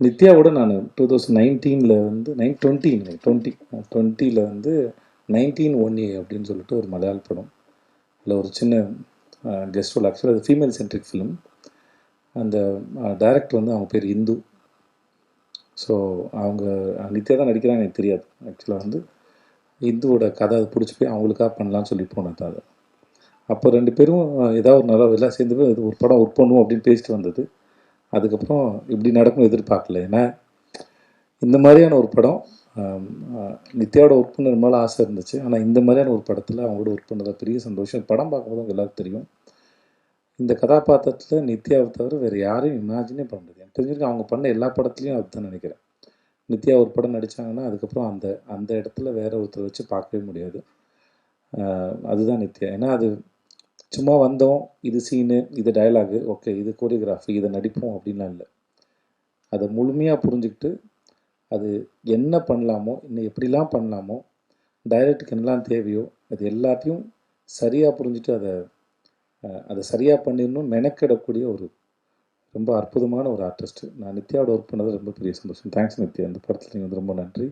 நித்யாவோட நான் 2019 வந்து 2020 வந்து 19 அப்படின்னு சொல்லிட்டு ஒரு மலையாள படம். அதில் ஒரு சின்ன கெஸ்ட் ரோல். ஆக்சுவலாக அது ஃபீமேல் சென்ட்ரிக் ஃபிலிம். அந்த டைரக்டர் வந்து அவங்க பேர் இந்து. ஸோ அவங்க நித்யா தான் நடிக்கிறாங்க, எனக்கு தெரியாது. ஆக்சுவலாக வந்து இந்துவோட கதை அது பிடிச்சி போய் அவங்களுக்காக பண்ணலான்னு சொல்லி போனது அது. அப்போ 2 பேரும் ஏதாவது ஒரு நல்லா எல்லாம் சேர்ந்து போய் ஒரு படம் ஒர்க் பண்ணுவோம் அப்படின்னு பேசிட்டு வந்தது. அதுக்கப்புறம் இப்படி நடக்கும் எதிர்பார்க்கல. ஏன்னா இந்த மாதிரியான ஒரு படம் நித்யாவோட ஒர்க் பண்ண ரொம்ப ஆசை இருந்துச்சு. ஆனால் இந்த மாதிரியான ஒரு படத்தில் அவங்களோட ஒர்க் பண்ணதில் பெரிய சந்தோஷம். படம் பார்க்கும்போது அவங்க எல்லாருக்கும் தெரியும். இந்த கதாபாத்திரத்தில் நித்யாவை தவிர வேறு யாரையும் இமேஜினே பண்ண முடியாது. எனக்கு தெரிஞ்சிருக்கு அவங்க பண்ண எல்லா படத்துலையும் அதுதான் நினைக்கிறேன். நித்யா ஒரு படம் நடித்தாங்கன்னா அதுக்கப்புறம் அந்த அந்த இடத்துல வேற ஒருத்தரை வச்சு பார்க்கவே முடியாது. அதுதான் நித்யா. ஏன்னா அது சும்மா வந்தோம், இது சீனு, இது டயலாகு, ஓகே இது கோரியோகிராஃபி, இதை நடிப்போம் அப்படின்லாம் இல்லை. அதை முழுமையாக புரிஞ்சுக்கிட்டு அது என்ன பண்ணலாமோ, இன்னும் எப்படிலாம் பண்ணலாமோ, டைரக்டருக்கு என்னலாம் தேவையோ அது எல்லாத்தையும் சரியாக புரிஞ்சுட்டு அதை சரியாக பண்ணிடணும் மெனக்கிடக்கூடிய ஒரு ரொம்ப அற்புதமான ஒரு ஆர்டிஸ்ட்டு. நான் நித்யாவோட ஒர்க் பண்ணது ரொம்ப பெரிய சந்தோஷம். தேங்க்ஸ் நித்யா. இந்த படத்தில் நீங்கள் வந்து ரொம்ப நன்றி.